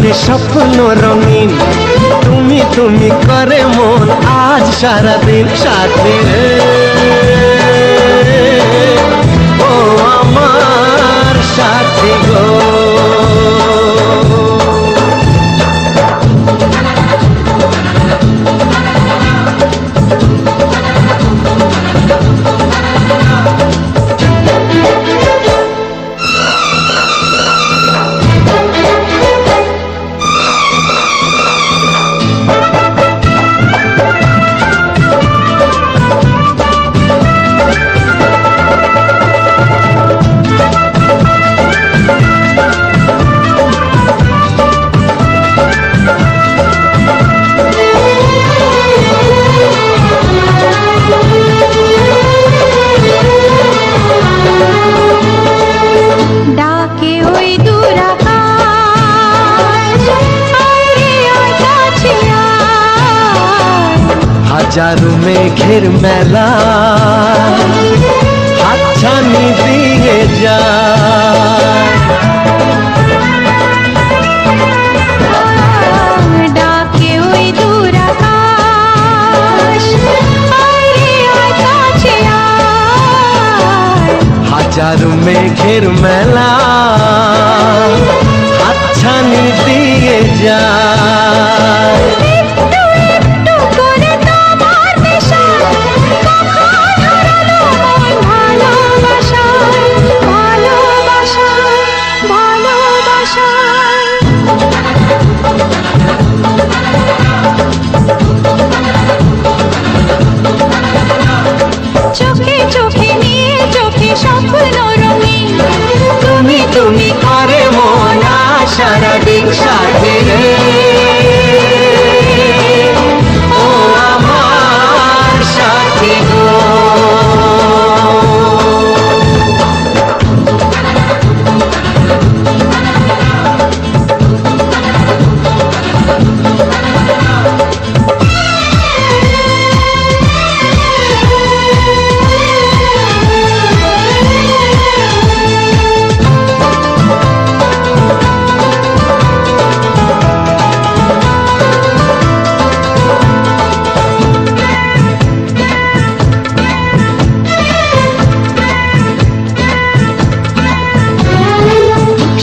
জনে স্বপ্ন রঙিন, তুমি তুমি করে মন আজ সারাদিন সাথী রে। ও আমার সাথী গো, হাজারো মেঘের মেলা হাতছানি দিয়ে যায়। ডাকে ওই দূর আকাশ, কাছে হাজারো মেঘের মেলা হাতছানি দিয়ে যায়। চোখে চোখে নিয়ে চোখে স্বপ্ন রঙিন, তুমি তুমি করে মন সারাদিন সাথী রে। ও আমার সাথী গো,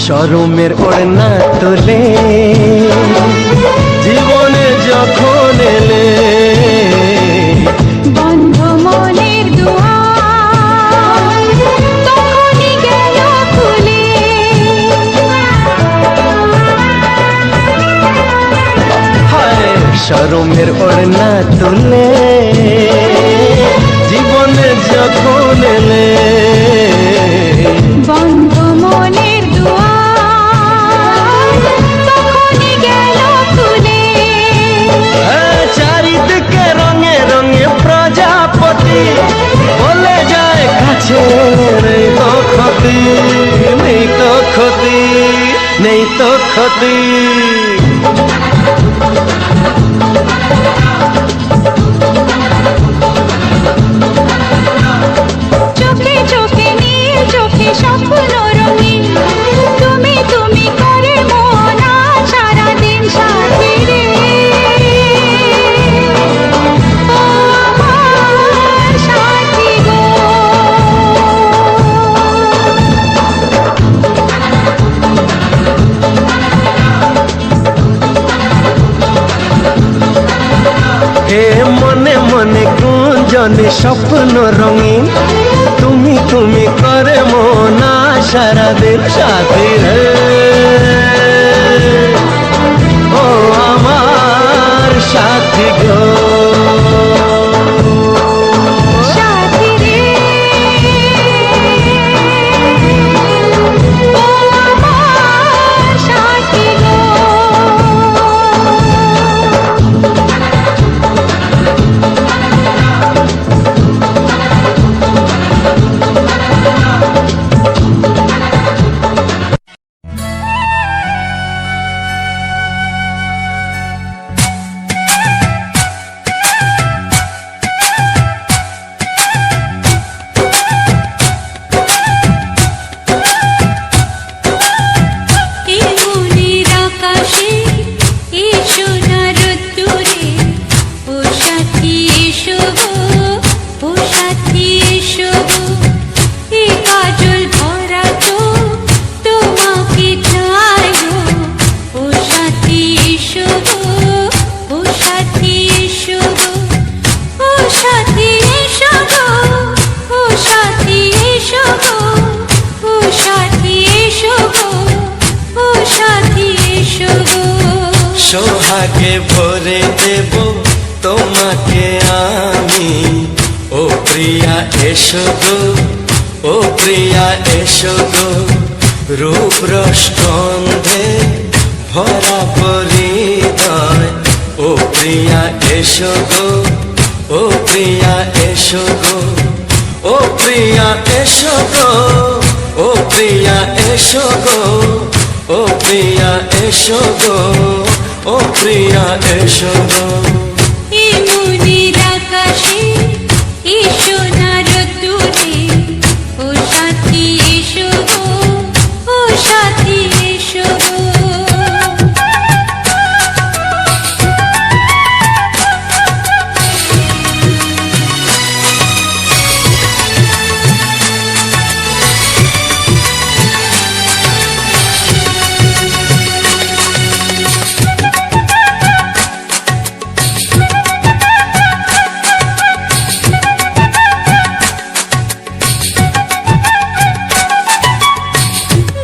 শরমের ওড়না তোলে জীবনে যখন এলে, বন্ধ মনের দুয়ার তখনই গেল খুলে। হায় শরমের ওড়না তোলে জীবনে যখন এলে, বন্ধ মনের দুয়ার তখনই গেল খুলে। চারিদিকে রঙে রঙে প্রজাপতি বলে যায় কাছে, নেই তো ক্ষতি, নেই তো ক্ষতি, নেই তো ক্ষতি। চোখে চোখে নীল চোখে স্বপ্ন রঙিন, তুমি তুমি করে মন সারাদিন সাথী রে। ও আমার সাথী গো, হে মনে মনে গুঞ্জনে স্বপ্ন রঙিন, তুমি তুমি করে মন সারাদিন সাথী রে। ও আমার সাথী গো, সাথী রে। ও আমার সাথী গো, সোহাগে ভরে দেব তোমাকে আমি। ও প্রিয়া এসো গো, ও প্রিয়া এসো গো, রূপ রস গন্ধে ভরা পরিদয়। ও প্রিয়া এসো গো, ও প্রিয়া এসো গো, ও প্রিয়া এসো গো, ও প্রিয়া এসো গো, ও প্রিয়া এসো গো, ও প্রিয়া এসো গো। এই মনের আকাশে এসো না রোদ্দুরে, ও সাথী এসো গো, ও সাথী এসো গো।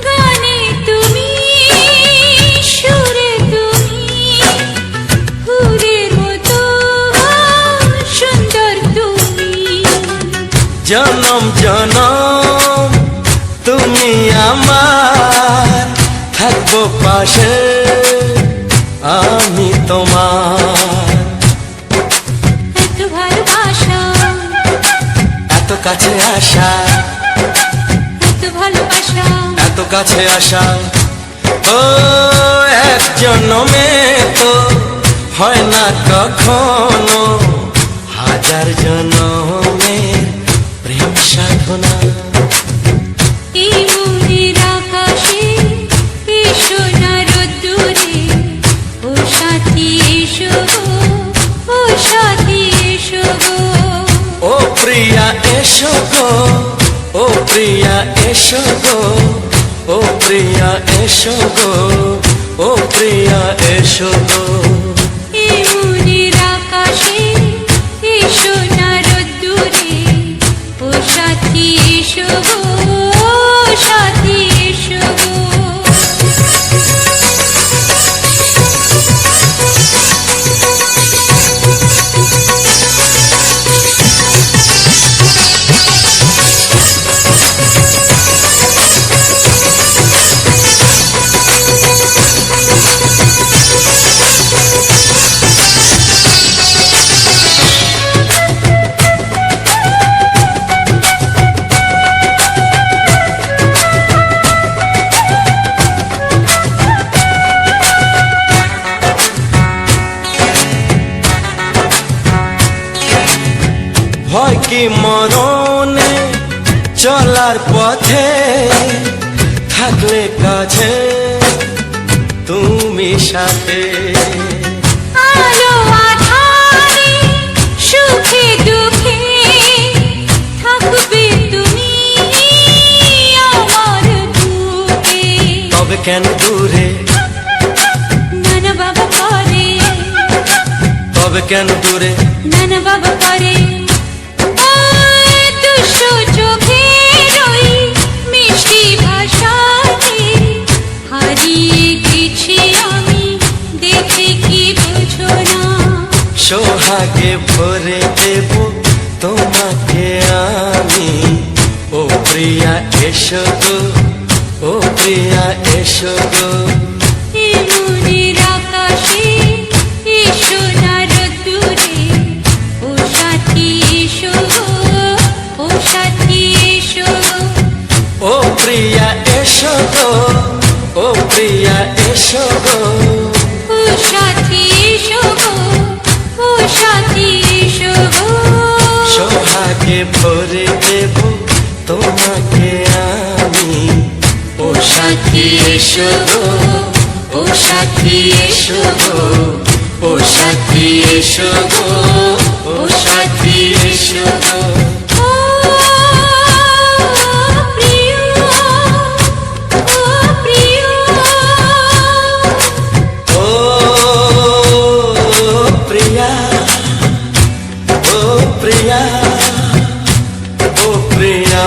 গানে তুমি, সুরে তুমি, ফুলের মতো সুন্দর তুমি। জনম জনম তুমি আমার, থাকবো পাশে আমি তোমার। এত ভালোবাসা, এত কাছে আসা, এত ভালোবাসা, এত কাছে আসা, ও এক জন্মে তো হয় না কখনো, হাজার জন্মের প্রেম সাধনা। এই মনের আকাশে এসো না রোদ্দুরে, ও সাথী এসো গো, ও সাথী এসো গো। ও প্রিয়া এসো গো, ও প্রিয়া এসো গো, ও প্রিয়া এসো গো, ও প্রিয়া এসো গো। এই মনের আকাশে এসো না রোদ্দুরে, ও সাথী এসো গো, ও সাথী এসো গো। ভয় কি মরণে চলার পথে, থাকলে কাছে তুমি সাথে। আলো আঁধারে, সুখে দুঃখে, থাকবে তুমি আমার বুকে। তবে কেন দূরে, নানা বাবা করে, তবে কেন দূরে, নানা বাবা করে। ওই দুশো চোখের ওই মিষ্টি ভাষাতে হারিয়ে গেছি আমি, দেখে কি বুঝো না। সোহাগে ভরে দেব তোমাকে আমি। ও প্রিয়া এসো গো, ও প্রিয়া এসো গো, এই মনের আকাশে এসো না রোদ্দুরে, ও সাথী এসো গো, ও সাথী এসো গো। ও প্রিয়া এসো গো, ও প্রিয়া এসো গো, ও সাথী এসো গো, ও সাথী এসো গো। সোহাগে ভরে দেব তোমাকে আমি। ও সাথী এসো গো, ও সাথী এসো গো, ও সাথী এসো গো, ও সাথী এসো গো। ও প্রিয়, ও প্রিয়, ও প্রিয়া, ও প্রিয়া, ও প্রিয়া।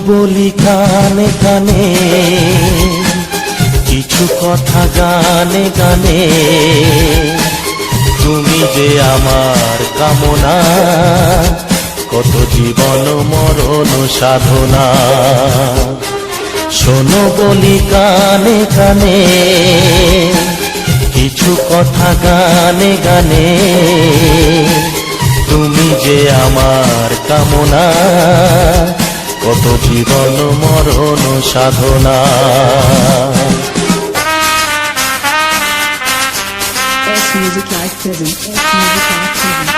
বলি কানে কানে, কিছু কথা গানে গানে, তুমি যে আমার কামনা, কত জীবন মরণ সাধনা। শোনো বলি কানে কানে, কিছু কথা গানে গানে, তুমি যে আমার কামনা, কত জীবন মরণ সাধনা। S Music Live present. S Music Live present.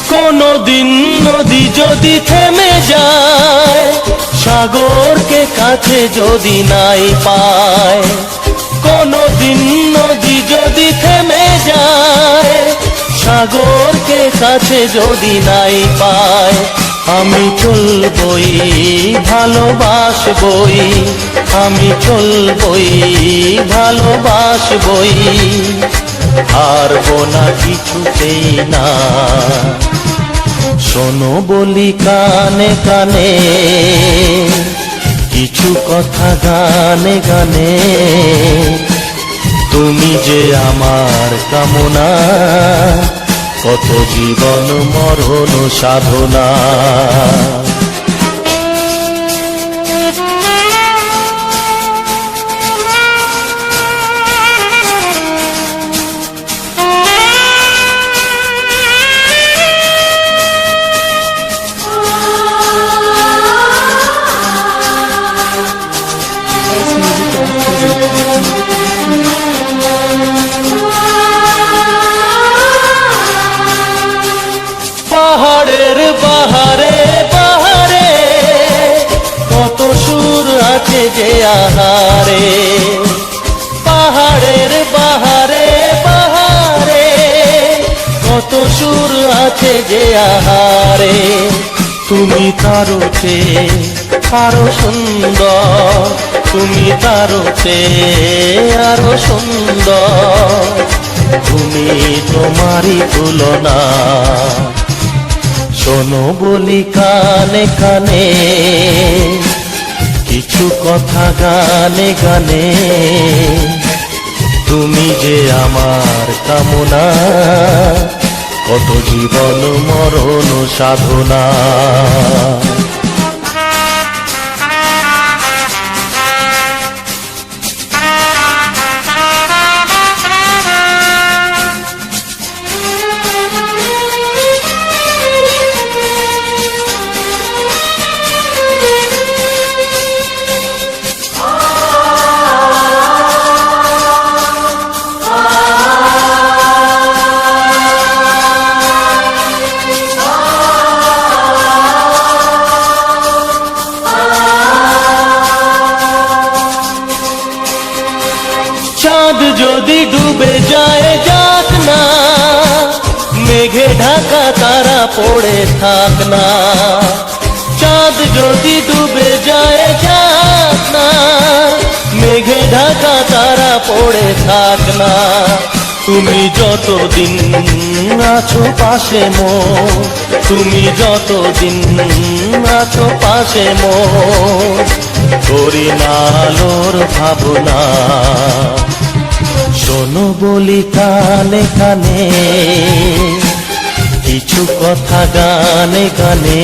কোনদিন নদী যদি থেমে যায়, সাগরকে কাছে যদি নাই পায়, কোনদিন নদী যদি থেমে যায়, সাগরকে কাছে যদি নাই পায়, আমি চলবই ভালোবাসবই, আমি চলবই ভালোবাসবই, হারবো না কিছুতেই না। শোনো বলি কানে কানে, কিছু কথা গানে গানে, তুমি যে আমার কামনা, কত জীবন মরণ সাধনা। S Music Live পাহাড়ের বাহারে বাহারে, কত সুর আছে যে আহারে, পাহাড়ের বাহারে বাহারে, কত সুর আছে যে আহারে, তুমি তারও চেয়ে আরো সুন্দর, তুমি তারও চেয়ে আরো সুন্দর, তুমি তোমারই তুলনা। শোনো বলি কানে কানে, কিছু কথা গানে গানে, তুমি যে আমার কামনা, কত জীবন মরণ সাধনা। চাঁদ যদি ডুবে যায় যাক না, মেঘে ঢাকা তারা পড়ে থাক না, চাঁদ যদি ডুবে যায় যাক না, মেঘে ঢাকা তারা পড়ে থাক না, তুমি যতদিন আছো পাশে মোর, তুমি যতদিন আছো পাশে মোর, করি না আলোর ভাবনা। শোনো বলি কানে কানে, কিছু কথা গানে গানে,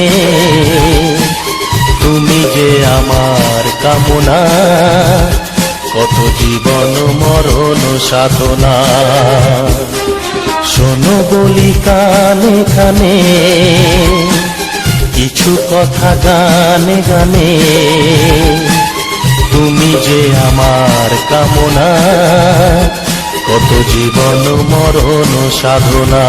তুমি যে আমার কামনা, কত জীবন মরণ সাধনা। শোনো বলি কানে কানে, কিছু কথা গানে গানে, তুমি যে আমার কামনা, কত জীবন মরণ সাধনা।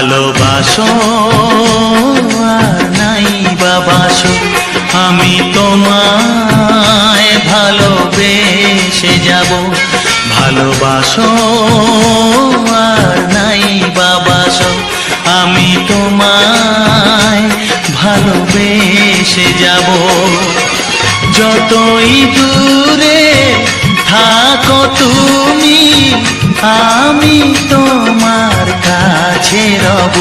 ভালোবাসো আর নাই বাবাসো, আমি তোমায় ভালোবেসে যাব। ভালোবাসো আর নাই বাবাসো, আমি তোমায় ভালোবেসে যাব। যতই দূরে থাকো তুমি, আমি তোমার কাছে রব।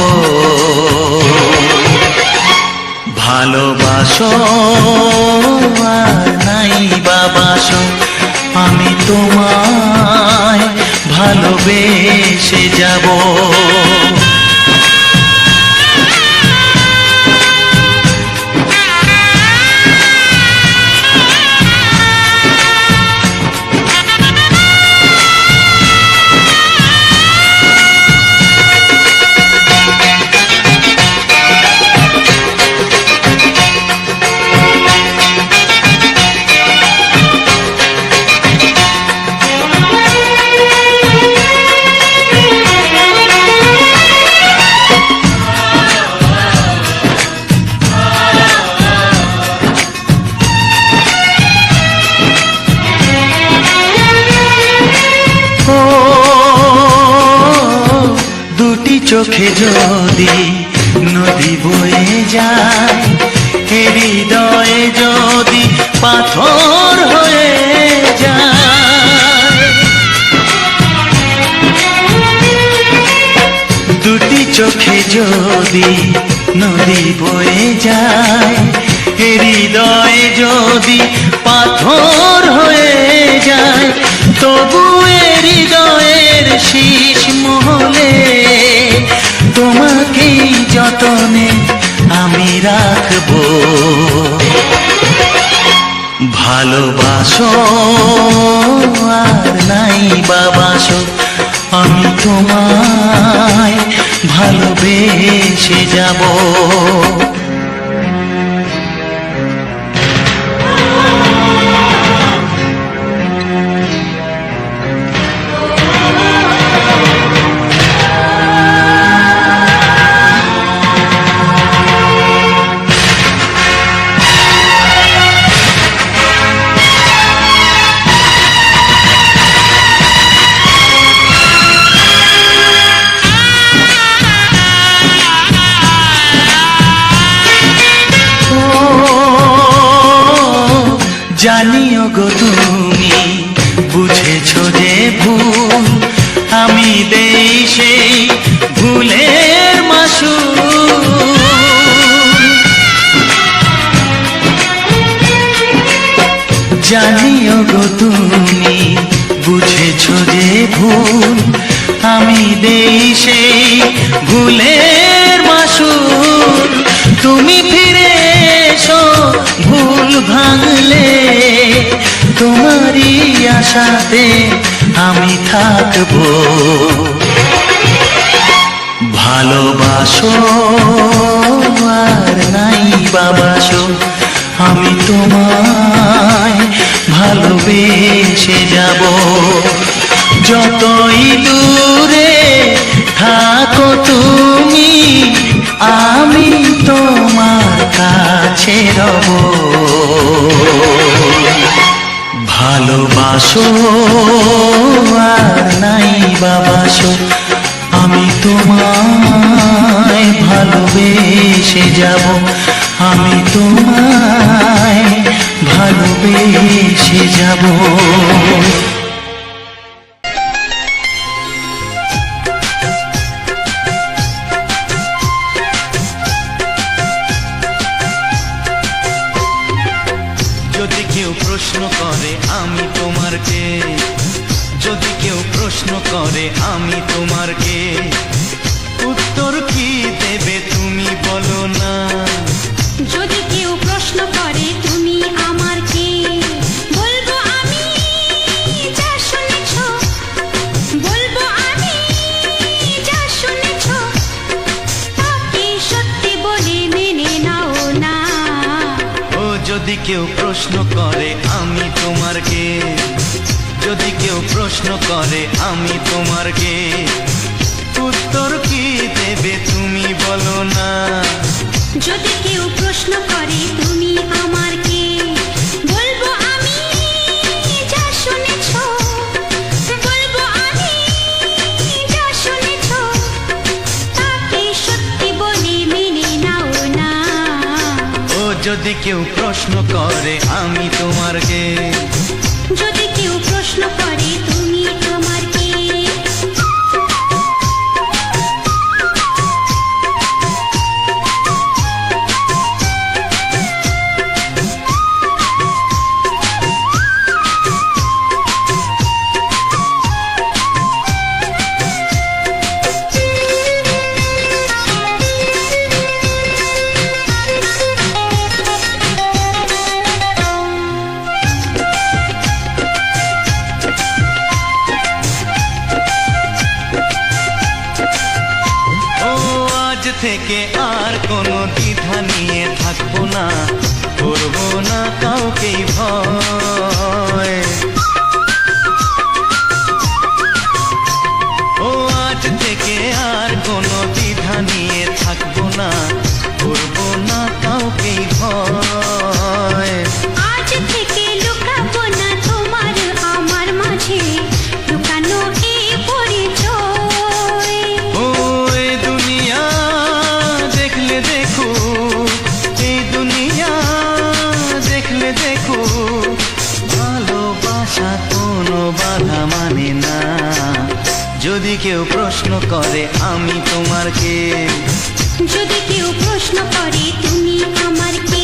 ভালোবাসো আর নাই বাবাসো, আমি তোমায় ভালোবেসে যাব। চোখে যদি নদী বয়ে যায়, হৃদয়ে যদি পাথর হয়ে যায়। দুটি চোখে যদি নদী বয়ে যায়, হৃদয়ে যদি পাথর হয়ে যায়, তবু হৃদয়ের শীষ মহলে তোমাকেই যতনে আমি রাখবো। ভালোবাসো আর নাই বাবাসো, আমি তোমায় ভালোবেসে যাব। জানিও গো তুমি বুঝেছো যে ভুল, আমি দেই সেই ভুলের মাসুল। জানিও গো তুমি বুঝেছো যে ভুল, আমি দেই সেই ভুলের মাসুল। তুমি ফিরে এসো ভুল ভাঙলে, তোমারই আশাতে আমি থাকবো। ভালোবাসো আর নাই বাবাসো, আমি তোমায় ভালোবেসে যাব। যতই দূরে থাকো তুমি, আমি তোমার কাছে রব। ভালোবাসো আর নাই বাবাসো, আমি তোমায় ভালোবেসে যাব। আমি তোমায় ভালোবেসে যাব। যদি কেউ প্রশ্ন করে আমি তোমার কে, যদি কেউ প্রশ্ন করে আমি তোমার কে, উত্তর কি দেবে তুমি বলো না। যদি কেউ প্রশ্ন করে তুমি আমার কে, বলবো আমি যা শুনেছ, বলবো আমি যা শুনেছ, তাকে সত্যি বলে মেনে নাও না। ও যদি কেউ প্রশ্ন করে আমি তোমার কে, যদি কেউ প্রশ্ন করে আমি তোমার কে, উত্তর কি দেবে তুমি যদি কেউ প্রশ্ন করে আমি তোমার কে, যদি কেউ প্রশ্ন করে তুমি আমার কে। থেকে আর কোনো দ্বিধা নিয়ে থাকবো না, করবো না কাউকেই ভয়। ও আজ থেকে আর কোনো দ্বিধা নিয়ে থাকবো না, করবো না কাউকেই ভয়। আজ থেকে লুকাবো না তোমার আমার মাঝে লুকানো এই পরিচয়। ও এই দুনিয়া দেখলে দেখো, এই দুনিয়া দেখলে দেখো, ভালোবাসা কোনো বাধা মানে না। যদি কেউ প্রশ্ন করে আমি তোমার কে, যদি কেউ প্রশ্ন করে তুমি আমার কে।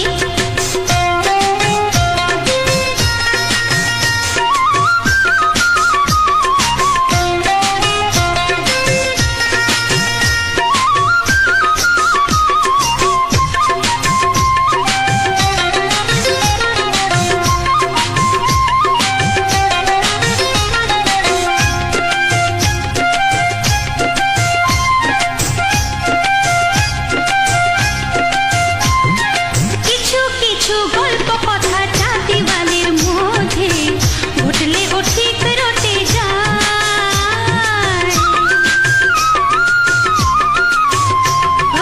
কিছু কিছু গল্প কথা চাঁদিওয়ালের মধ্যে ঘটলে ও ঠিক রটে যায়।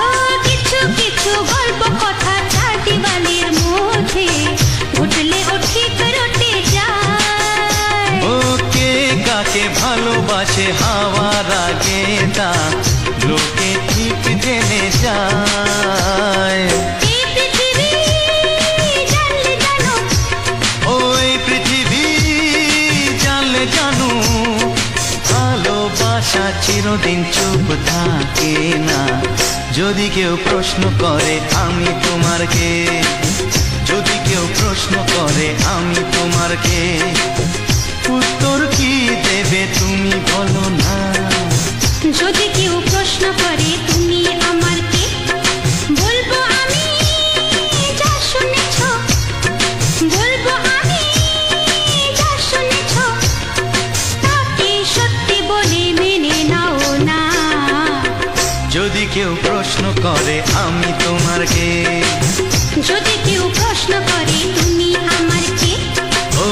ও কিছু কিছু গল্প কথা চাঁদিওয়ালের মধ্যে ঘটলে ও ঠিক রটে যায়। ও কে কাকে ভালোবাসে হাওয়ার আগে তা লোকে ঠিক জেনে যায়। এই পৃথিবী জানলে জানো, ওই পৃথিবী জানলে জানো, ভালোবাসা চিরদিন চুপ থাকে না। যদি কেউ প্রশ্ন করে আমি তোমার কে, যদি কেউ প্রশ্ন করে আমি তোমার কে, উত্তর কি দেবে তুমি বলো না। যদি কেউ প্রশ্ন করে তুমি আমার কে, বলবো আমি যা শুনেছ, বলবো আমি যা শুনেছ, তাকে সত্যি বলে মেনে নাও না। যদি কেউ প্রশ্ন করে আমি তোমার কে, যদি কেউ প্রশ্ন করে তুমি আমার কে, ও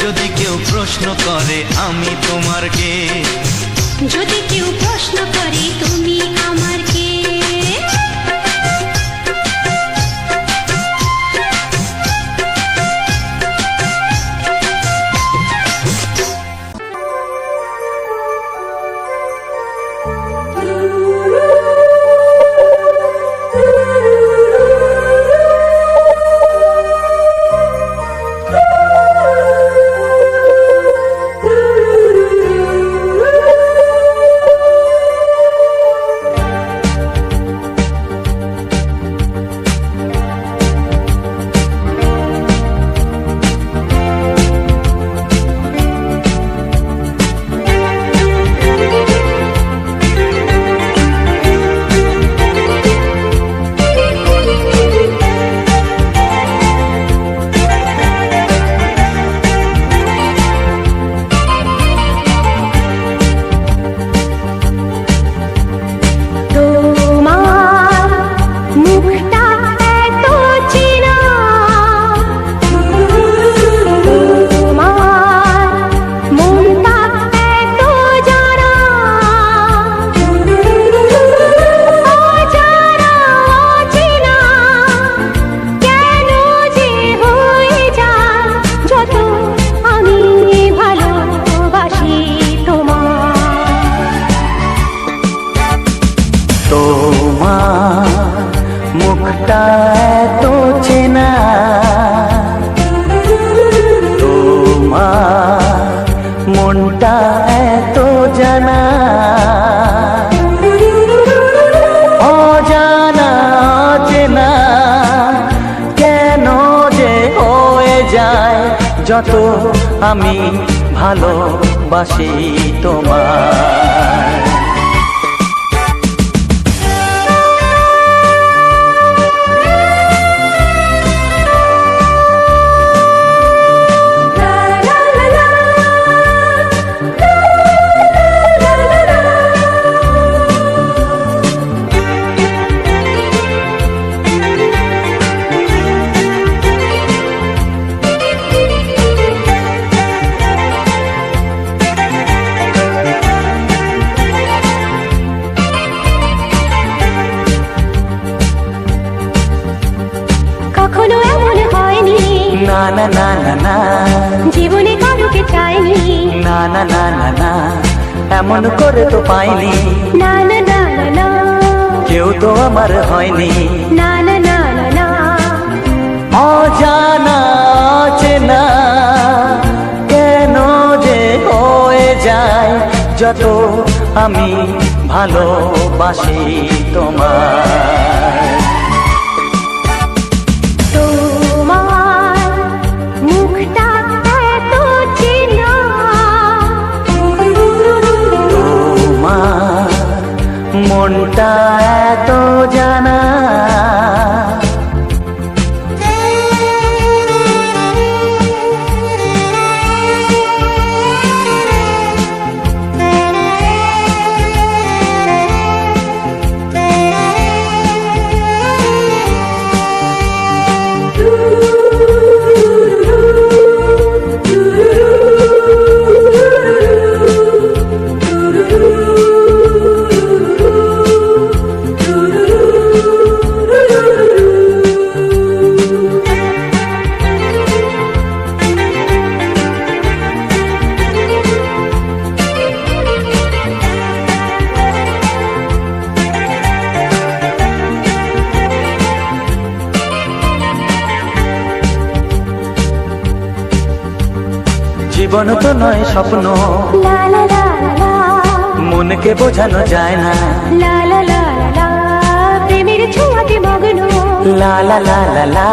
যদি কেউ প্রশ্ন করে আমি তোমার কে, যদি কেউ প্রশ্ন করে তুমি আমার কে। মুখটা এত চেনা, তোমার মনটা এত জানা, অজানা চেনা কেন যে হয়ে যায় যত আমি ভালোবাসি তোমায়। কখনো এমন হয়নি, না না না না না, জীবনে কারোকে চাইনি, না না না না না, এমন করে তো পাইনি, না না না না না, কেউ তো আমার হয়নি, না না না না না, অজানা চেনা কেন যে হয়ে যায় যত আমি ভালোবাসি তোমায়। তোমার মুখটা এত চেনা, তোমার মনটা এত জানা, জীবন তো নয় স্বপ্ন, লা লা লা লা, মনকে বোঝানো যায় না, লা লা লা লা, প্রেমের ছোঁয়াতে মগ্ন, লা লা লা লা লা,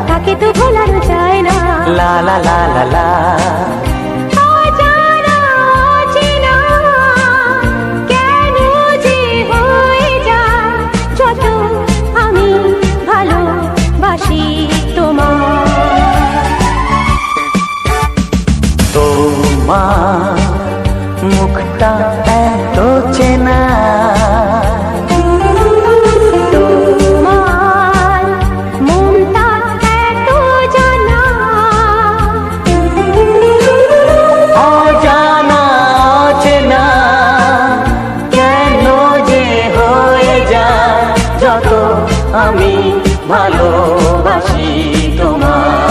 তাকে তো ভোলানো যায় না, লা লা লা লা লা, অজানা অচেনা কেন যে হয়ে যায় যত আমি ভালোবাসি তোমায়। তোমার মুখটা এত চেনা, তোমার মনটা এত জানা, অজানা চেনা কেন যে হয়ে যায় যত আমি ভালোবাসি তোমায়।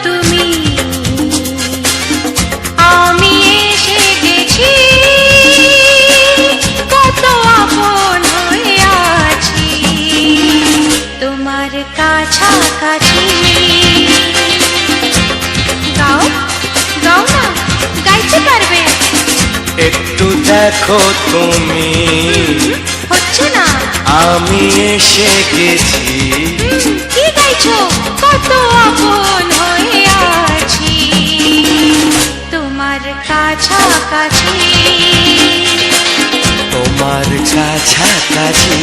তুমি আমি এসে গেছি কত আপন হয়ে আছি তোমার কাছাকাছি গাও গাও না গাইতে পারবে একটু দেখো তুমি হচ্ছে না আমি এসে গেছি কি গাইছো কত আপন হয়ে আছি তোমার কাছাকাছি তোমার কাছাকাছি।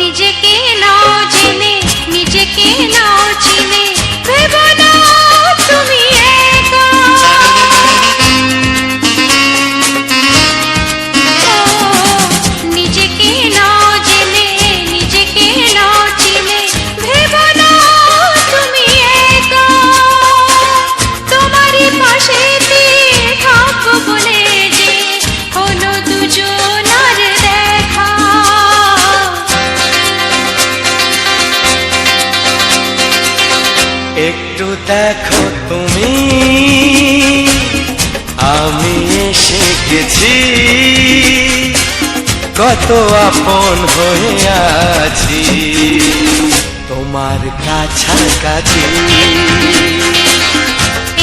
নিজেকে নাও জেনে নিজেকে নাও চিনে ভেবো না তুমি একা নিজেকে নাও জেনে নিজেকে নাও চিনে ভেবো না তুমি একা তোমারই পাশেতে থাকবো বলে যে হলো দুজনার দেখা একটু দেখো তুমি আমি এসে গেছি কত আপন হয়ে আছি তোমার কাছাকাছি।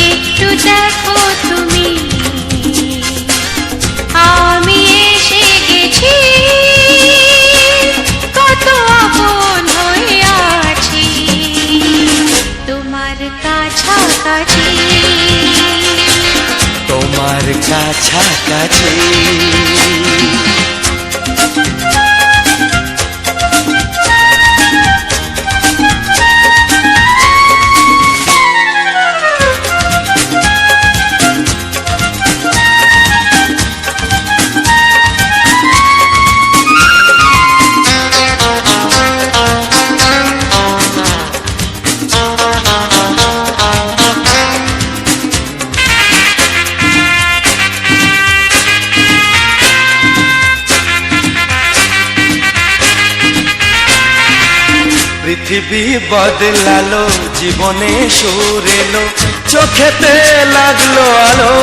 একটু দেখো তুমি আমি এসে গেছি কত আপন হয়ে আছি তোমার কাছাকাছি তোমার কাছাকাছি। পৃথিবী বদলালো জীবনে সুর এলো চোখেতে লাগলো আলো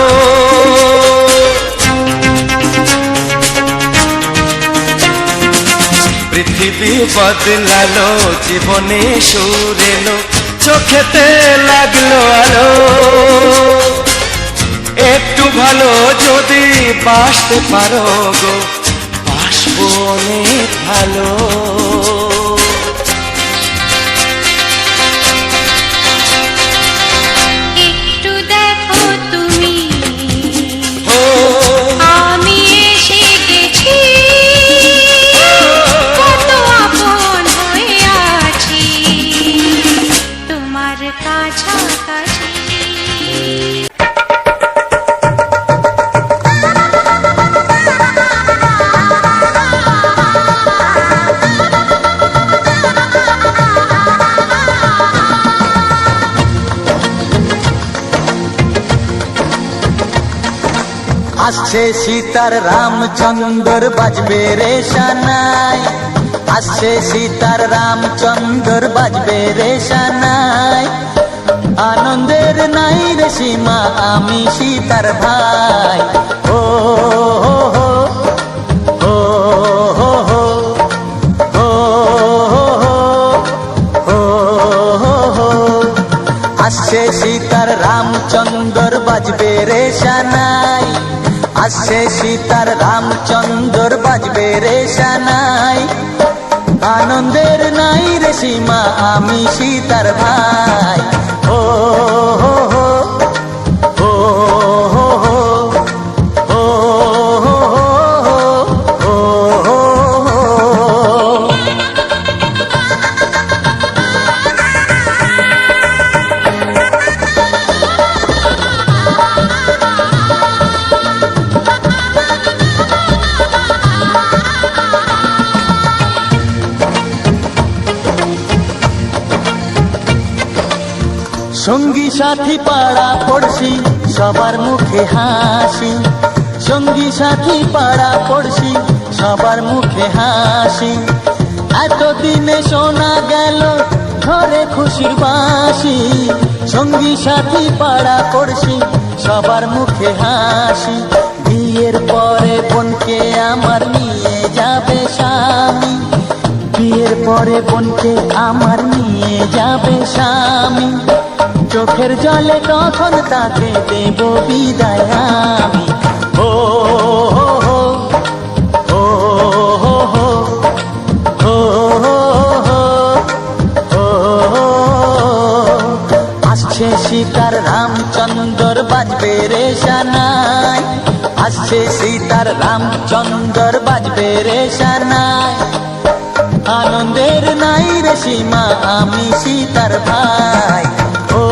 পৃথিবী বদলালো জীবনে সুর এলো চোখেতে লাগলো আলো একটু ভালো যদি বাসতে পারো গো বাসবো অনেক ভালো একটু দেখো তুমি ও আমি এসে গেছি কত আপন হয়ে আছি তোমার কাছাকাছি আসছে সীতার রামচন্দ্র বাজবে রে সানাই আসছে সীতার রামচন্দ্র বাজবে রে সানাই আনন্দের নাই রে সীমা আমি সীতার ভাই ও হো হো ও হো হো ও হো হো হো আসছে সীতার রামচন্দ্র বাজবে রে সানাই আসছে সীতার রামচন্দ্র বাজবে রে সানাই আনন্দের নাই রে সীমা আমি সীতার ভাই ও হো হো ও হো হো ও হো হো ও হো হো সঙ্গী সাথী পাড়া পড়শি সবার মুখে হাসি, সঙ্গী সাথী পাড়া পড়শি সবার মুখে হাসি। এতদিনে শোনা গেল ঘরে খুশির বাঁশি, সঙ্গী সাথী পাড়া পড়শি সবার মুখে হাসি। বিয়ের পরে বোনকে আমার নিয়ে যাবে স্বামী, বিয়ের পরে বোনকে আমার নিয়ে যাবে স্বামী। চোখের জলে তখন তাকে দেব বিদায় আমি। ও হো হো, ও হো হো, ও হো হো, ও হো। আসছে সীতার রামচন্দ্র বাজবে রে সানাই, আসছে সীতার রামচন্দ্র বাজবে রে সানাই। আনন্দের নাই রে সীমা আমি সীতার ভাই। ও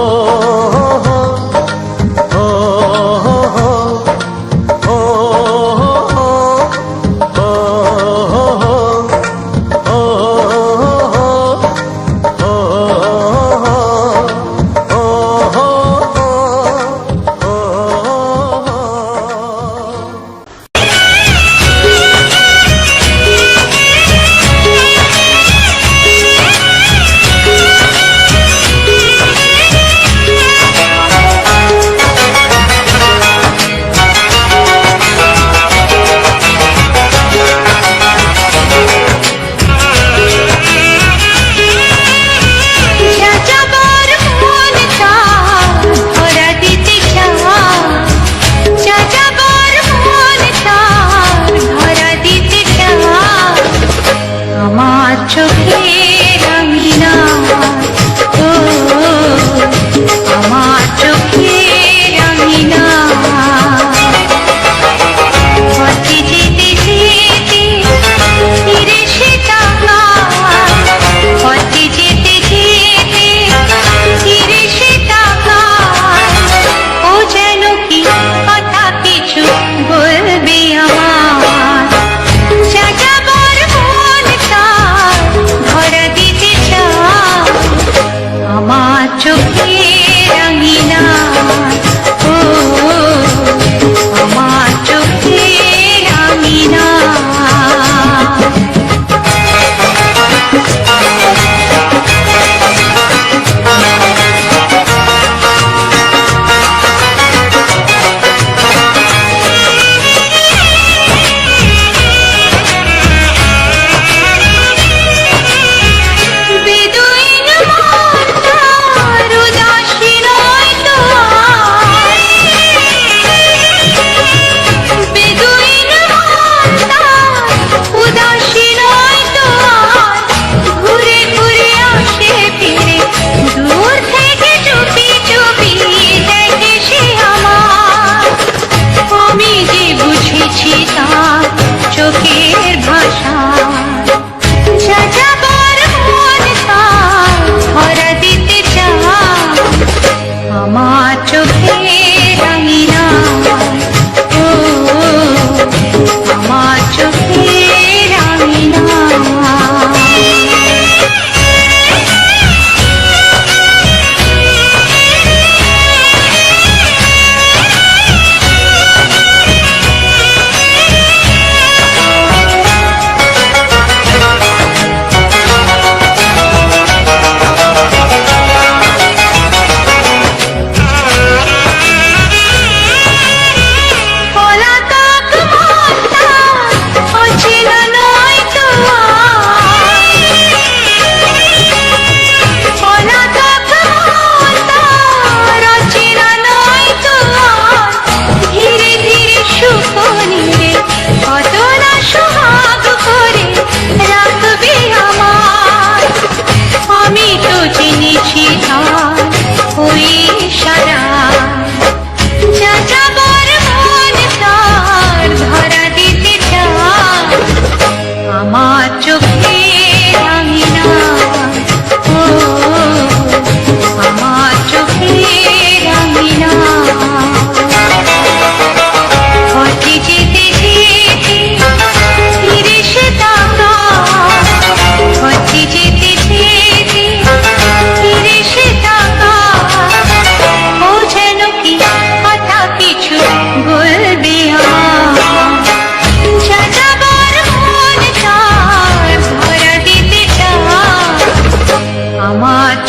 হো হো, ও হো হো, ও হো হো, ও হো হো, ও হো হো, ও হো হো, ও হো হো।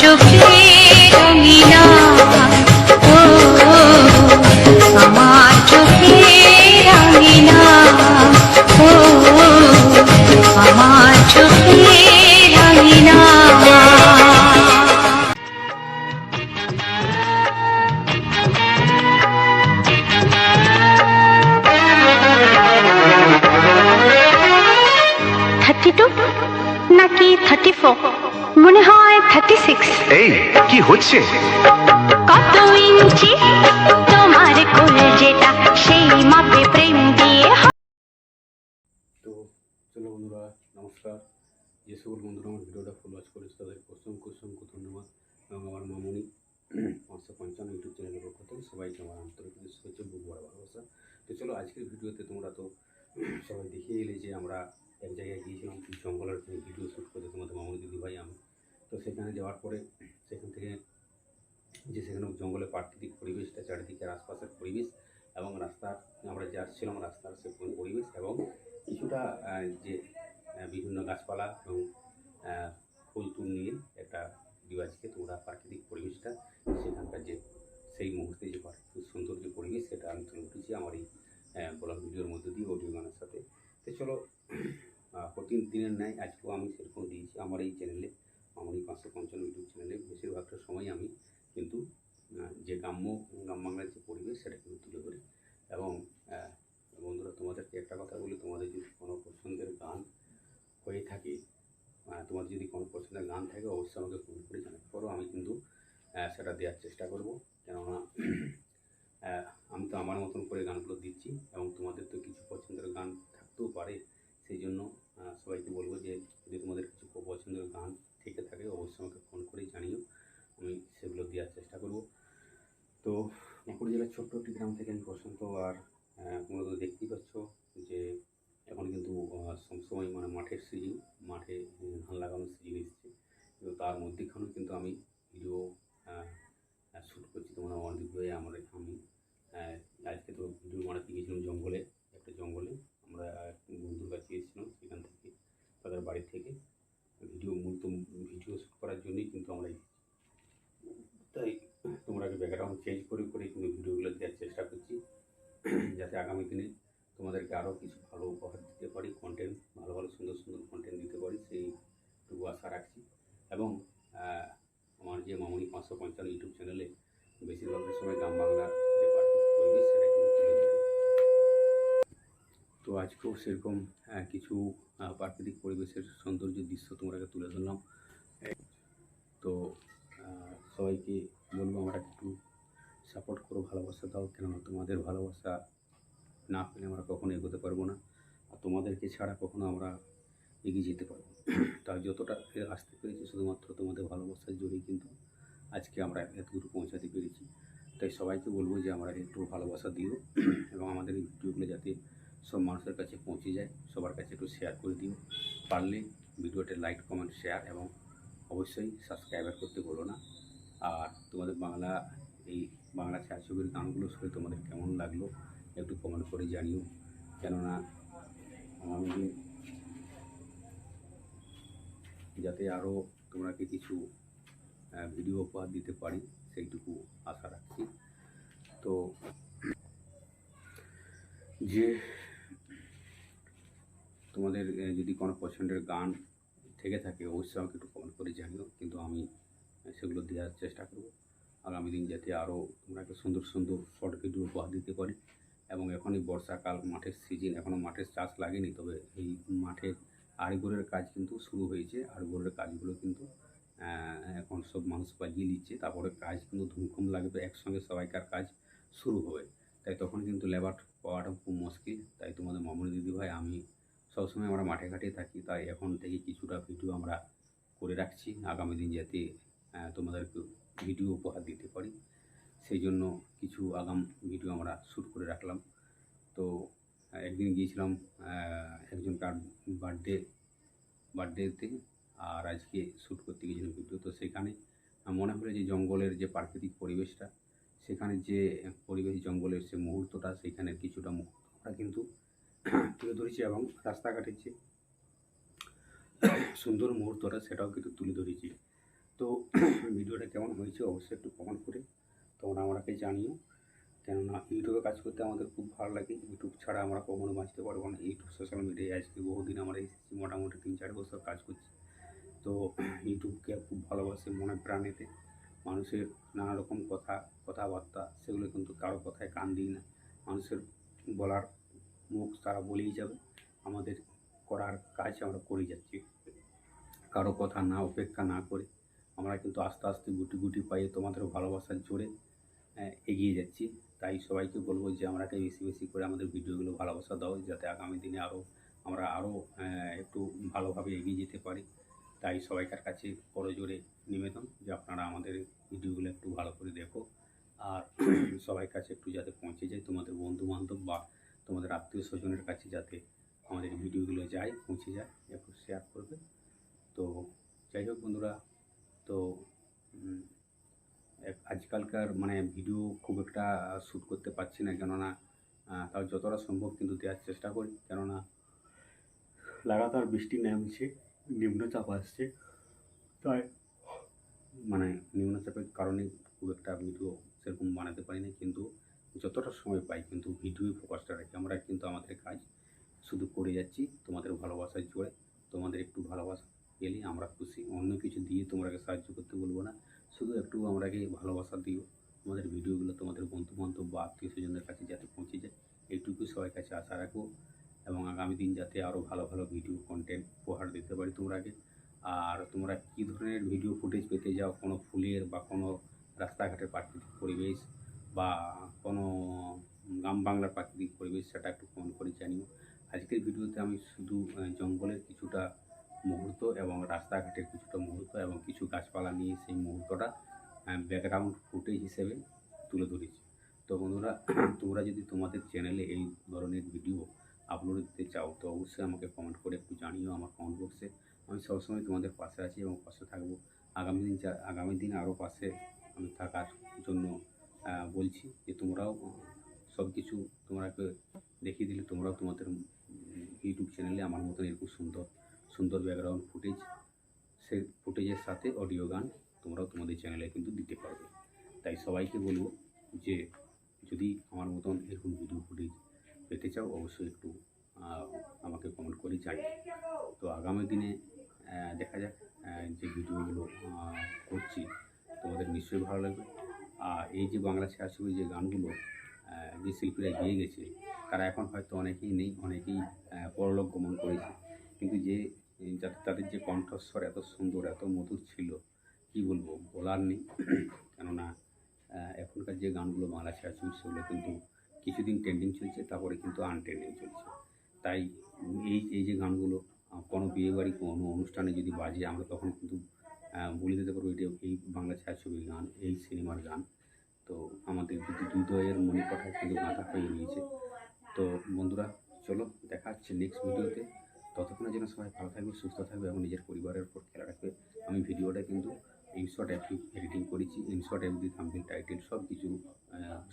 চোখে রঙিনা ও আমার চোখে রঙিনা ও আমার চোখে রঙিনা নাকি 34 মনে হয় 36 এই কি হচ্ছে? কত ইঞ্চি তোমার কলেজেটা সেই মাপে প্রেম দিয়ে তো চলো বন্ধুরা, নমস্কার। যে সকল বন্ধুরা আমার ভিডিওটা ফুল ওয়াচ করেছে তাদেরকে অসংখ্য অসংখ্য ধন্যবাদ। এবং আমার মামনি 555 ইউটিউব চ্যানেলের পক্ষ থেকে সবাইকে আমার আন্তরিক শুভেচ্ছা, বুক ভরা ভালোবাসা। তো চলো আজকের ভিডিওতে তোমরা তো সবাই দেখিয়ে এলে যে আমরা এক জায়গায় গিয়েছিলাম জঙ্গলের ভিডিও শ্যুট করতে, তোমাদের মামনি দিদিভাই আমি। তো সেখানে যাওয়ার পরে সেখান থেকে সেখানে জঙ্গলের প্রাকৃতিক পরিবেশটা, চারিদিকের আশপাশের পরিবেশ এবং রাস্তার আমরা যে আসছিলাম রাস্তার সে পরিবেশ এবং কিছুটা যে বিভিন্ন গাছপালা এবং ফুল টুল নিয়ে একটা ভিডিও আজকে তোমরা প্রাকৃতিক পরিবেশটা সেখানকার যে সেই মুহূর্তে যে প্রাকৃতিক সুন্দর যে পরিবেশ সেটা আমি তুলে ধরেছি আমার এই ব্লগ ভিডিওর মধ্যে দিয়ে, অডিও গানের সাথে। তো চলো প্রতিদিনের ন্যায় আজকেও আমি সেরকম দিয়েছি আমার এই চ্যানেলে, আমার এই 555 ইউটিউব চ্যানেলে বেশিরভাগটা সময় আমি কিন্তু যে গ্রাম বাংলার যে পরিবেশ সেটা কিন্তু তুলে ধরি। এবং বন্ধুরা তোমাদেরকে একটা কথা বলি, তোমাদের যদি কোনো পছন্দের গান হয়ে থাকে, তোমার যদি কোনো পছন্দের গান থাকে অবশ্যই আমাকে ফোন করে জানাতে পারো, আমি কিন্তু সেটা দেওয়ার চেষ্টা করব। কেননা আমি তো আমার মতন করে গানগুলো দিচ্ছি এবং তোমাদের তো কিছু পছন্দের গান থাকতেও পারে, সেই জন্য সবাইকে বলবো যে যদি তোমাদের কিছু পছন্দের গান থেকে থাকে অবশ্যই আমাকে ফোন করে জানিও, আমি সেগুলো দেওয়ার চেষ্টা করব। তো বাঁকুড়া জেলার ছোট্ট একটি গ্রাম থেকে আমি প্রশান্ত, আর তোমরা তো দেখতেই পাচ্ছ যে এখন কিন্তু সবসময় মানে মাঠের সিজন, মাঠে ধান লাগানোর সিজন এসছে, কিন্তু তার মধ্যেখানেও কিন্তু আমি ভিডিও শ্যুট করছি। তোমরা অনেক হয়ে আমি আজকে তো ভিডিও বানাতে গিয়েছিলাম জঙ্গলে, একটা জঙ্গলে আমরা বন্ধুর কাছে এসেছিলাম, সেখান থেকে তাদের বাড়ি থেকে মূলত ভিডিও শ্যুট করার জন্যই কিন্তু আমরা তাই তোমরা ব্যাকগ্রাউন্ড চেঞ্জ করে করে কিন্তু ভিডিওগুলো দেওয়ার চেষ্টা করছি, যাতে আগামী দিনে তোমাদেরকে আরও কিছু ভালো উপহার দিতে পারি, কন্টেন্ট ভালো ভালো সুন্দর সুন্দর কন্টেন্ট দিতে পারি সেইটুকু আশা রাখছি। এবং আমার যে মামনি 555 ইউটিউব চ্যানেলে বেশিরভাগের সময় গ্রাম বাংলার যে প্রাকৃতিক পরিবেশ সেটা কিন্তু তুলে ধরি। তো আজকেও সেরকম কিছু প্রাকৃতিক পরিবেশের সৌন্দর্য দৃশ্য তোমরাকে তুলে ধরলাম। তো সবাইকে বলবো আমরা একটু সাপোর্ট করো, ভালোবাসা দাও, কেননা তোমাদের ভালোবাসা না পেলে আমরা কখনো এগোতে পারবো না, আর তোমাদেরকে ছাড়া কখনো আমরা এগিয়ে যেতে পারবো না। তাই যতটা আসতে পেরেছি শুধুমাত্র তোমাদের ভালোবাসার জোরেই কিন্তু আজকে আমরা এত দূর পৌঁছাতে পেরেছি। তাই সবাইকে বলবো যে আমরা একটু ভালোবাসা দিও এবং আমাদের এই ভিডিওগুলো যাতে সব মানুষের কাছে পৌঁছে যায়, সবার কাছে একটু শেয়ার করে দিও, পারলে ভিডিওতে লাইক কমেন্ট শেয়ার এবং অবশ্যই সাবস্ক্রাইবার করতে বলো না। আর তোমাদের এই বাংলা ছায়াছবির গানগুলো শুনে তোমাদের কেমন লাগলো একটু কমেন্ট করে জানিও, কেননা আমি যাতে আরও তোমাকে কিছু ভিডিও উপহার দিতে পারি সেইটুকু আশা রাখছি। তো যে তোমাদের যদি কোনো পছন্দের গান থেকে থাকে অবশ্যই আমাকে একটু কমেন্ট করে জানিও, কিন্তু আমি সেগুলো দেওয়ার চেষ্টা করব আগামী দিন, যাতে আরও তোমরাকে সুন্দর সুন্দর শর্ট ভিডিও উপহার দিতে পারি। এবং এখনই বর্ষাকাল, মাঠের সিজন, এখনও মাঠের চাষ লাগেনি, তবে এই মাঠের আড়গোড়ের কাজ কিন্তু শুরু হয়েছে। আড়গোড়ের কাজগুলো কিন্তু এখন সব মানুষ বাজিয়ে নিচ্ছে, তারপরে কাজ কিন্তু ধুমধুম লাগবে, একসঙ্গে সবাইকার কাজ শুরু হবে, তাই তখন কিন্তু লেবার পাওয়াটা খুব মুশকিল। তাই তোমাদের মামনি দিদিভাই আমি সবসময় আমরা মাঠে ঘাটে থাকি, তাই এখন থেকে কিছুটা ভিডিও আমরা করে রাখছি আগামী দিন যাতে তোমাদেরকে ভিডিও উপহার দিতে পারি, সেই জন্য কিছু আগাম ভিডিও আমরা শ্যুট করে রাখলাম। তো একদিন গিয়েছিলাম একজনকার বার্থডেতে, আর আজকে শ্যুট করতে গিয়েছিলাম ভিডিও। তো সেখানে মনে হলো যে জঙ্গলের যে প্রাকৃতিক পরিবেশটা, সেখানে যে পরিবেশ জঙ্গলের সে মুহূর্তটা, সেখানে কিছুটা মুহূর্তটা কিন্তু তুলে ধরেছি এবং রাস্তাঘাটের যে সুন্দর মুহূর্তটা সেটাও কিন্তু তুলে ধরেছি। তো ভিডিওটা কেমন হয়েছে অবশ্যই একটু কমেন্ট করে তোমরা আমাকে জানিও। কেননা ইউটিউবে কাজ করতে আমাদের খুব ভালো লাগে। ইউটিউব ছাড়া আমরা কখনো বাঁচতে পারবো না। ইউটিউব সোশ্যাল মিডিয়ায় আজকে বহুদিন আমরা এসেছি, মোটামুটি 3-4 বছর কাজ করছি। তো ইউটিউবকে খুব ভালোবাসি মনে প্রাণেতে। মানুষের নানা রকম কথাবার্তা সেগুলো কিন্তু কারো কথায় কান দিই না। মানুষের বলার মুখ তারা বলেই যাবে, আমাদের করার কাজ আমরা করে যাচ্ছি। কারো কথা না উপেক্ষা না করে আমরা কিন্তু আস্তে আস্তে গুটি গুটি পাইয়ে তোমাদের ভালোবাসার জোরে এগিয়ে যাচ্ছি। তাই সবাইকে বলবো যে আমরাকে বেশি বেশি করে আমাদের ভিডিওগুলো ভালোবাসা দাও, যাতে আগামী দিনে আমরা আরও একটু ভালোভাবে এগিয়ে যেতে পারি। তাই সবাইকার কাছে বড় জোরে নিবেদন যে আপনারা আমাদের ভিডিওগুলো একটু ভালো করে দেখো, আর সবার কাছে একটু যাতে পৌঁছে যায়, তোমাদের বন্ধুবান্ধব বা তোমাদের আত্মীয় স্বজনের কাছে যাতে আমাদের ভিডিওগুলো যায়, পৌঁছে যায়, একটু শেয়ার করবে। তো যাই হোক বন্ধুরা, তো আজকালকার মানে ভিডিও খুব একটা শ্যুট করতে পারছি না, কেননা তাও যতটা সম্ভব কিন্তু দেওয়ার চেষ্টা করি। কেননা লাগাতার বৃষ্টি নামছে, নিম্নচাপ আসছে, তাই মানে নিম্নচাপের কারণে খুব একটা ভিডিও সেরকম বানাতে পারি না। কিন্তু যতটা সময় পাই কিন্তু ভিডিও ফোকাসটা রাখি। আমরা কিন্তু আমাদের কাজ শুধু করে যাচ্ছি তোমাদের ভালোবাসার জোরে। তোমাদের একটু ভালোবাসা পেলে আমরা খুশি। অন্য কিছু দিয়ে তোমরাকে সাহায্য করতে বলবো না, শুধু একটু আমরাকে ভালোবাসা দিও। আমাদের ভিডিওগুলো তোমাদের বন্ধুবান্ধব বা আত্মীয় স্বজনদের কাছে যাতে পৌঁছে যায়, এইটুকু সবার কাছে আশা রাখবো। এবং আগামী দিন যাতে আরও ভালো ভালো ভিডিও কন্টেন্ট উপহার দিতে পারি তোমরাকে। আর তোমরা কী ধরনের ভিডিও ফুটেজ পেতে যাও, কোনো ফুলের বা কোনো রাস্তাঘাটের প্রাকৃতিক পরিবেশ বা কোনো গ্রাম বাংলার প্রাকৃতিক পরিবেশ, সেটা একটু কমেন্ট করে জানিও। আজকের ভিডিওতে আমি শুধু জঙ্গলের কিছুটা মুহূর্ত এবং রাস্তাঘাটের কিছুটা মুহূর্ত এবং কিছু গাছপালা নিয়ে সেই মুহূর্তটা ব্যাকগ্রাউন্ড ফুটেজ হিসেবে তুলে ধরেছি। তো বন্ধুরা, তোমরা যদি তোমাদের চ্যানেলে এই ধরনের ভিডিও আপলোড দিতে চাও তো অবশ্যই আমাকে কমেন্ট করে একটু জানিও আমার কমেন্ট বক্সে। আমি সবসময় তোমাদের পাশে আছি এবং পাশে থাকবো। আগামী দিন আরও পাশে আমি থাকার জন্য বলছি যে তোমরাও সব কিছু তোমরাকে দেখিয়ে দিলে তোমরাও তোমাদের ইউটিউব চ্যানেলে আমার মতন এরকম সুন্দর সুন্দর ব্যাকগ্রাউন্ড ফুটেজ, সেই ফুটেজের সাথে অডিও গান তোমরাও তোমাদের চ্যানেলে কিন্তু দিতে পারবে। তাই সবাইকে বলবো যে যদি আমার মতন এরকম ভিডিও ফুটেজ পেতে চাও অবশ্যই একটু আমাকে কমেন্ট করে জানিও। তো আগামী দিনে দেখা যাক যে ভিডিওগুলো করছি তোমাদের নিশ্চয়ই ভালো লাগবে। আর এই যে বাংলা ছায়াছবি যে গানগুলো যে শিল্পীরা গেয়ে গেছে তারা এখন হয়তো অনেকেই নেই, অনেকেই পরলোক গমন করেছে, কিন্তু তাদের যে কণ্ঠস্বর এত সুন্দর এত মধুর ছিল, কি বলবো, বলার নেই। কেননা এখনকার যে গানগুলো বাংলা ছায়াছবি সেগুলো কিন্তু কিছুদিন ট্রেন্ডিং চলছে, তারপরে কিন্তু আনট্রেন্ডিং চলছে। তাই এই যে গানগুলো কোনো বিয়েবাড়ি কোনো অনুষ্ঠানে যদি বাজে আমরা তখন কিন্তু বলে দিতে পারবো এটা এই বাংলা ছায়াছবির গান, এই সিনেমার গান। তো আমাদের যদি হৃদয়ের মণিকোঠায় কিন্তু গাঁথা হয়ে রয়েছে। তো বন্ধুরা, চলো দেখা হচ্ছে নেক্সট ভিডিওতে। ততক্ষণে যেন সবাই ভালো থাকবে, সুস্থ থাকবে এবং নিজের পরিবারের উপর খেয়াল রাখবে। আমি ভিডিওটা কিন্তু ইনশর্ট অ্যাপ এডিটিং করেছি, ইনশর্ট অ্যাপ দিয়ে থাম্বনেল টাইটেল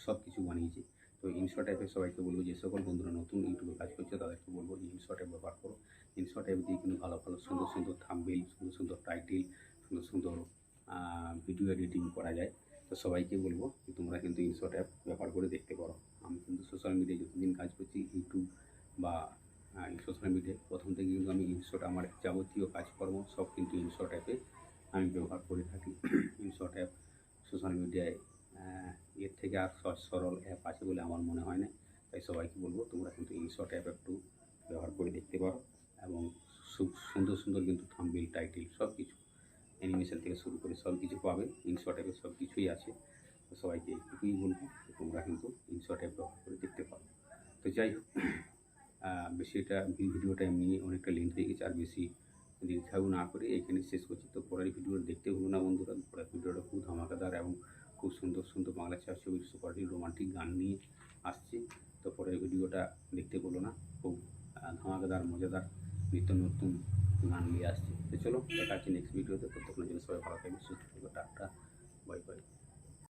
সব কিছু বানিয়েছি। তো ইনশর্ট অ্যাপে সবাইকে বলবো, যে সকল বন্ধুরা নতুন ইউটিউবে কাজ করছে তাদেরকে বলবো যে ইনশর্ট অ্যাপ ব্যবহার করো। ইনশর্ট অ্যাপ দিয়ে কিন্তু ভালো ভালো সুন্দর সুন্দর থাম্বনেল, সুন্দর সুন্দর টাইটেল, সুন্দর সুন্দর ভিডিও এডিটিং করা যায়। তো সবাইকে বলবো যে তোমরা কিন্তু ইনশর্ট অ্যাপ ব্যবহার করে দেখতে পারো। আমি কিন্তু সোশ্যাল মিডিয়ায় যতদিন কাজ করছি, ইউটিউব বা সোশ্যাল মিডিয়ায় প্রথম থেকে কিন্তু আমি ইনশর্ট, আমার যাবতীয় কাজকর্ম সব কিন্তু ইনশর্ট অ্যাপে আমি ব্যবহার করে থাকি। ইনশর্ট অ্যাপ সোশ্যাল মিডিয়ায় এর থেকে আর সহজ সরল অ্যাপ আছে বলে আমার মনে হয় না। তাই সবাইকে বলবো তোমরা কিন্তু ইনশর্ট অ্যাপ একটু ব্যবহার করে দেখতে পারো এবং সুন্দর সুন্দর কিন্তু থাম্বনেল টাইটেল সব কিছু অ্যানিমেশন থেকে শুরু করে সব কিছু পাবে। ইনশর্ট অ্যাপে সব কিছুই আছে। তো সবাইকে এইটুকুই বলবো যে তোমরা কিন্তু ইনশর্ট অ্যাপ ব্যবহার করে দেখতে পারো। তো যাই হোক, বেশিটা ভিডিওটা এমনি অনেকটা লেন্থ হয়ে গেছে, আর বেশি দীর্ঘায়ু না করে এখানে শেষ করছি। তো পরের ভিডিওটা দেখতে হলো না বন্ধুরা, পরের ভিডিওটা খুব ধামাকাদার এবং খুব সুন্দর সুন্দর বাংলা ছায়াছবির সুপারহিট রোমান্টিক গান নিয়ে আসছি। তো পরের ভিডিওটা দেখতে হলো না, খুব ধামাকাদার মজাদার নিত্য নতুন গান নিয়ে আসছি। তো চলো দেখা হচ্ছে নেক্সট ভিডিওতে। ততক্ষণের জন্য সবাই ভালো থাকবে, সুস্থ থাকবে, টাটা, বাই বাই।